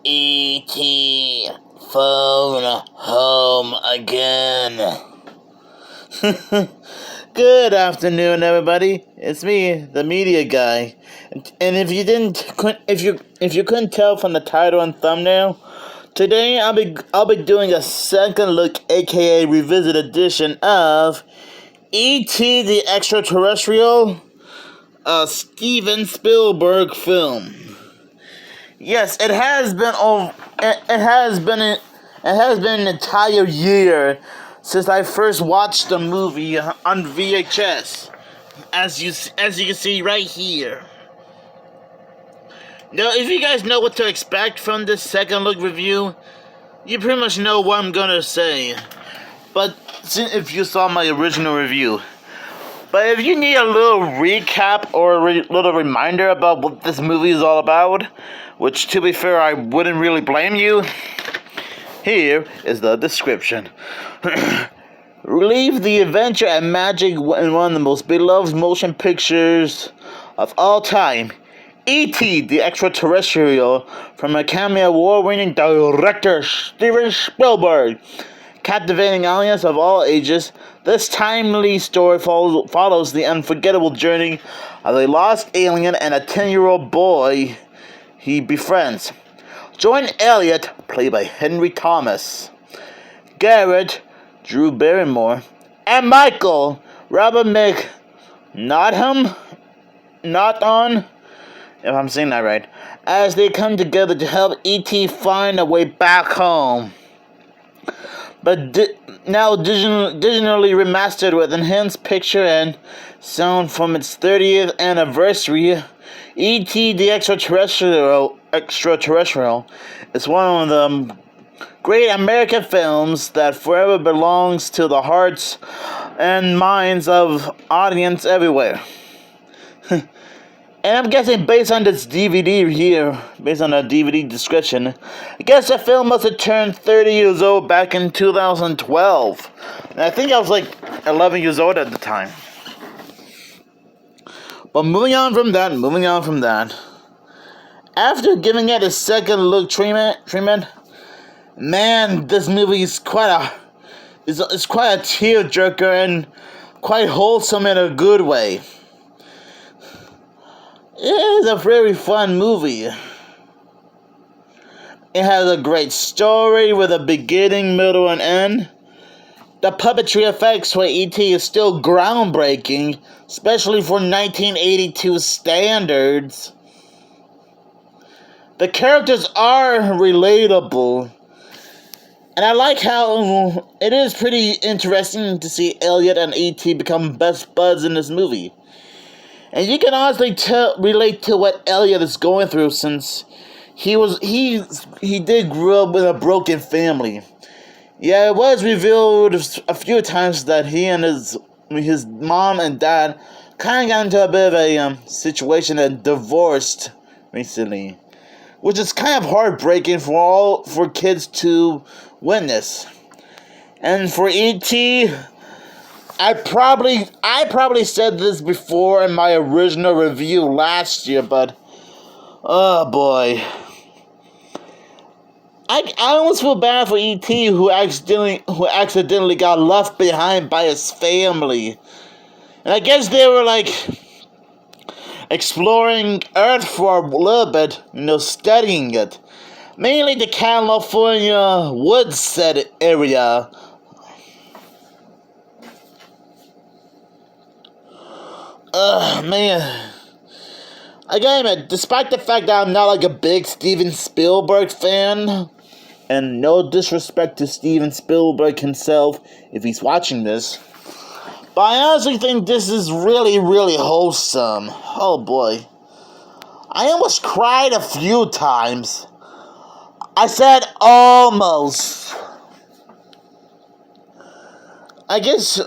E.T. phone home again. Good afternoon, everybody. It's me, the media guy. And if you couldn't tell from the title and thumbnail, today I'll be doing a second look, aka revisit edition of E.T. the Extra-Terrestrial, a Steven Spielberg film. Yes, it has been an entire year since I first watched the movie on VHS, as you can see right here. Now, if you guys know what to expect from this second look review, you pretty much know what I'm gonna say. But if you saw my original review. But if you need a little recap or a little reminder about what this movie is all about, which, to be fair, I wouldn't really blame you, here is the description. Relive the adventure and magic in one of the most beloved motion pictures of all time, E.T. the Extra-Terrestrial, from Academy Award-winning director Steven Spielberg. Captivating audience of all ages, this timely story follows the unforgettable journey of a lost alien and a 10-year-old boy he befriends. Join Elliot, played by Henry Thomas, Garrett, Drew Barrymore, and Michael, Robert Not on, if I'm saying that right, as they come together to help E.T. find a way back home. But now digitally remastered with enhanced picture and sound from its 30th anniversary, E.T. the Extra-Terrestrial is one of the great American films that forever belongs to the hearts and minds of audience everywhere. And I'm guessing based on this DVD here, based on the DVD description, I guess the film must have turned 30 years old back in 2012. And I think I was like 11 years old at the time. But moving on from that. After giving it a second look treatment, man, this movie is quite a tearjerker and quite wholesome in a good way. It is a very fun movie. It has a great story with a beginning, middle, and end. The puppetry effects for E.T. is still groundbreaking, especially for 1982 standards. The characters are relatable. And I like how it is pretty interesting to see Elliot and E.T. become best buds in this movie. And you can honestly relate to what Elliot is going through, since he did grow up with a broken family. Yeah, it was revealed a few times that he and his mom and dad kind of got into a bit of a situation and divorced recently, which is kind of heartbreaking for kids to witness. And for E.T., I probably said this before in my original review last year, but oh boy, I almost feel bad for E.T. who accidentally got left behind by his family, and I guess they were like exploring Earth for a little bit, studying it, mainly the California woods set area. Man. I gotta admit, despite the fact that I'm not like a big Steven Spielberg fan, and no disrespect to Steven Spielberg himself if he's watching this, but I honestly think this is really, really wholesome. Oh boy. I almost cried a few times. I said almost. I guess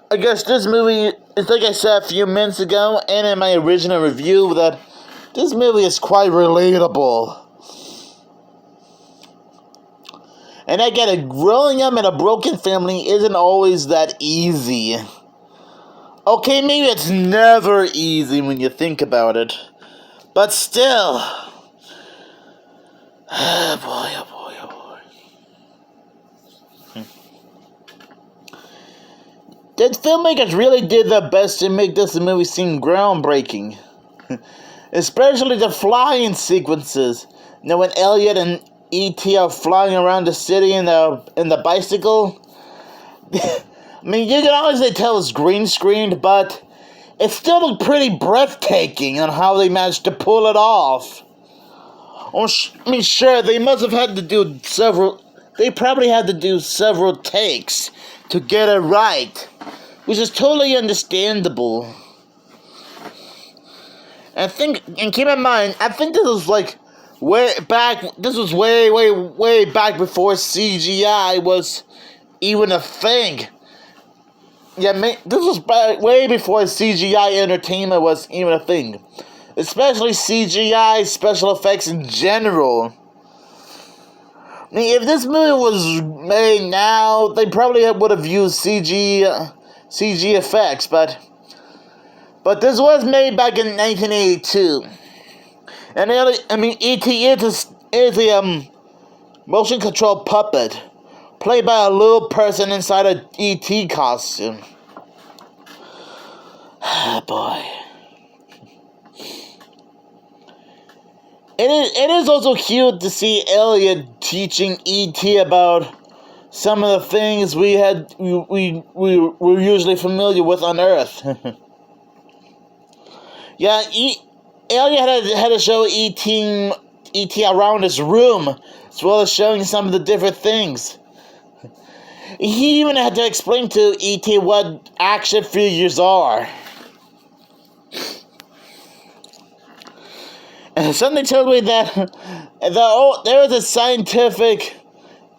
this movie is, like I said a few minutes ago, and in my original review, that this movie is quite relatable. And I get it, growing up in a broken family isn't always that easy. Okay, maybe it's never easy when you think about it, but still. The filmmakers really did their best to make this movie seem groundbreaking. Especially the flying sequences. You know, when Elliot and E.T. are flying around the city in the bicycle. I mean, you can honestly tell it's green screened, but it still looked pretty breathtaking on how they managed to pull it off. Sure, they must have had to do they probably had to do several takes to get it right, which is totally understandable. And keep in mind, I think this was like way back before CGI was even a thing. Yeah, this was way before CGI entertainment was even a thing. Especially CGI special effects in general. I mean, if this movie was made now, they probably would have used CG effects, but this was made back in 1982. And E.T. is a motion control puppet played by a little person inside a E.T. costume. Ah, boy. It is also cute to see Elliot teaching E.T. about some of the things we're usually familiar with on Earth. Yeah, Elliot had to show E.T. around his room, as well as showing some of the different things. He even had to explain to E.T. what action figures are. And something told me that there was a scientific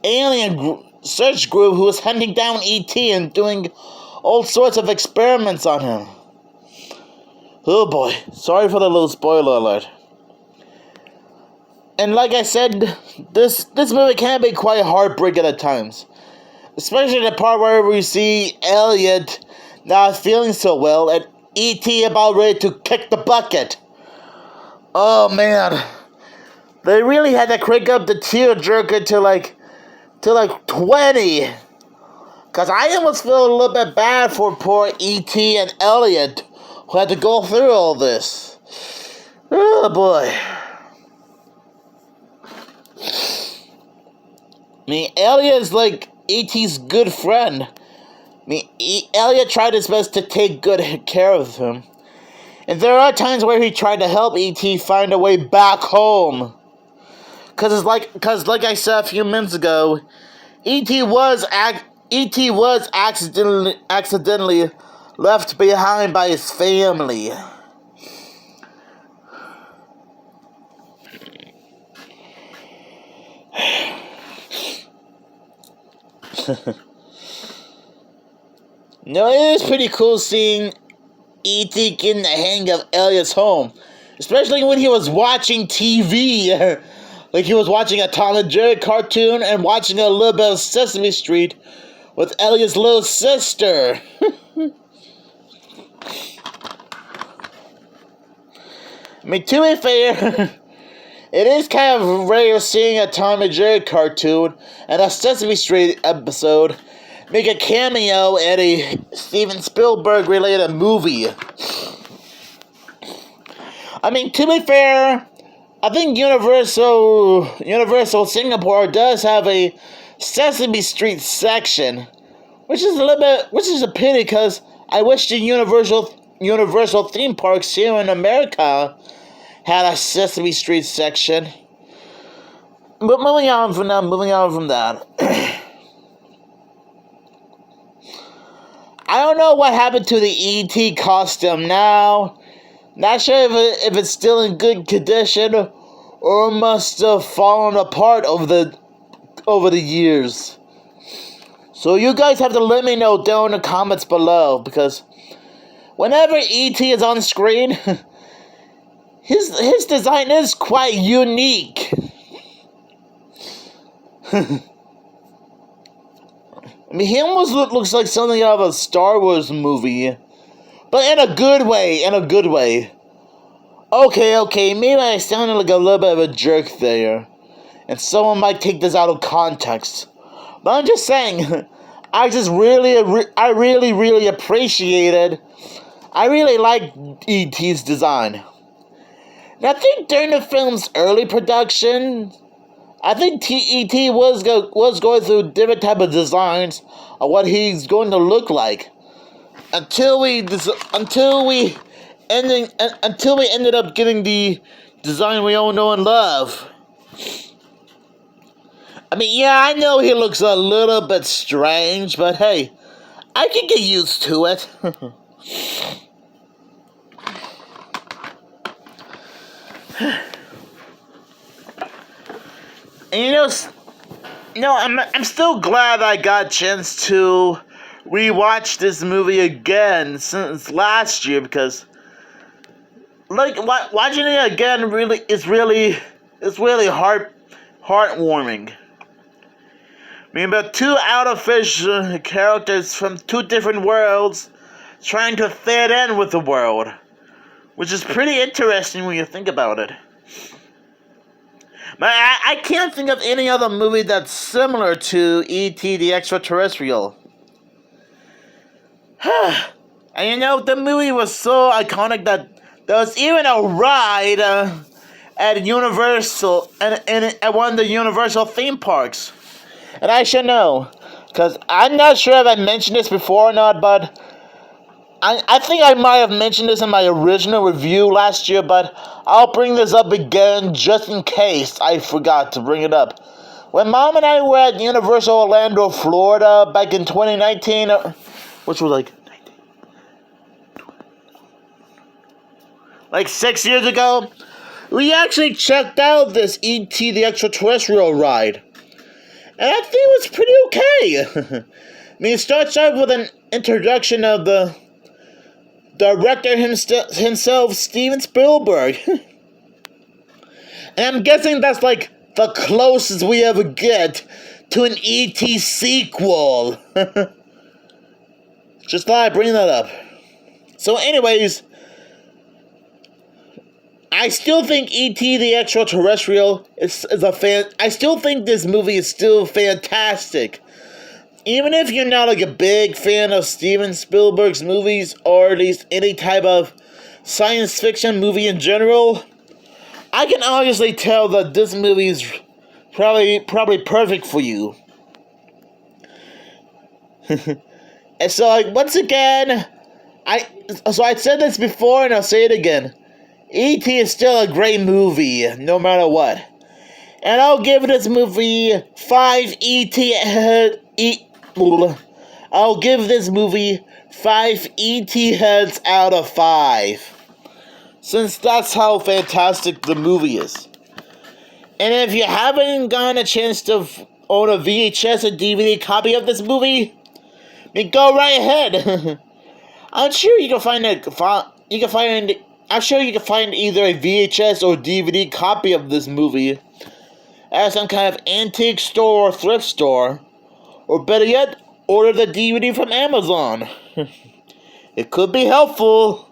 alien search group who was hunting down E.T. and doing all sorts of experiments on him. Oh boy, sorry for the little spoiler alert. And like I said, this movie can be quite heartbreaking at times. Especially the part where we see Elliot not feeling so well and E.T. about ready to kick the bucket. Oh man, they really had to crank up the tearjerker to like 20. Cause I almost feel a little bit bad for poor E.T. and Elliot who had to go through all this. Oh boy. I mean, Elliot is like E.T.'s good friend. I mean, Elliot tried his best to take good care of him. And there are times where he tried to help E.T. find a way back home. Cause like I said a few minutes ago, E.T. was accidentally left behind by his family. No, it is pretty cool seeing E.T. getting the hang of Elliot's home. Especially when he was watching TV. Like he was watching a Tom and Jerry cartoon and watching a little bit of Sesame Street with Elliot's little sister. I mean, to be fair, it is kind of rare seeing a Tom and Jerry cartoon and a Sesame Street episode make a cameo at a Steven Spielberg related movie. I mean, to be fair, I think Universal Singapore does have a Sesame Street section, which is a pity because I wish the Universal theme parks here in America had a Sesame Street section. But moving on from that. I don't know what happened to the E.T. costume now. Not sure if it's still in good condition or must have fallen apart over the years. So you guys have to let me know down in the comments below, because whenever E.T. is on screen, his design is quite unique. I mean, he almost looks like something out of a Star Wars movie. But in a good way. Okay, maybe I sounded like a little bit of a jerk there. And someone might take this out of context. But I'm just saying, I really appreciated. I really liked E.T.'s design. And I think during the film's early production, I think E.T. was going through different type of designs of what he's going to look like until we ended up getting the design we all know and love. I mean, yeah, I know he looks a little bit strange, but hey, I can get used to it. And I'm still glad I got a chance to rewatch this movie again since last year, because like watching it again is really heartwarming. I mean, about two out-of-fish characters from two different worlds trying to fit in with the world, which is pretty interesting when you think about it. But I can't think of any other movie that's similar to E.T. the Extra-Terrestrial. And the movie was so iconic that there was even a ride at Universal, and at one of the Universal theme parks. And I should know, because I'm not sure if I mentioned this before or not, but I think I might have mentioned this in my original review last year, but I'll bring this up again just in case I forgot to bring it up. When Mom and I were at Universal Orlando, Florida back in 2019, which was like 6 years ago, we actually checked out this E.T. the Extraterrestrial ride. And I think it was pretty okay. I mean, it starts out with an introduction of the director himself, Steven Spielberg. And I'm guessing that's like the closest we ever get to an E.T. sequel. Just thought I'd bring that up. So anyways, I still think E.T. the Extraterrestrial I still think this movie is still fantastic. Even if you're not like a big fan of Steven Spielberg's movies, or at least any type of science fiction movie in general, I can obviously tell that this movie is probably perfect for you. And so, once again, I said this before and I'll say it again. E.T. is still a great movie, no matter what. And I'll give this movie 5 I'll give this movie 5 E.T. heads out of 5. Since that's how fantastic the movie is. And if you haven't gotten a chance to own a VHS or DVD copy of this movie, then go right ahead. I'm sure you can find either a VHS or DVD copy of this movie at some kind of antique store or thrift store, or better yet, order the DVD from Amazon. It could be helpful.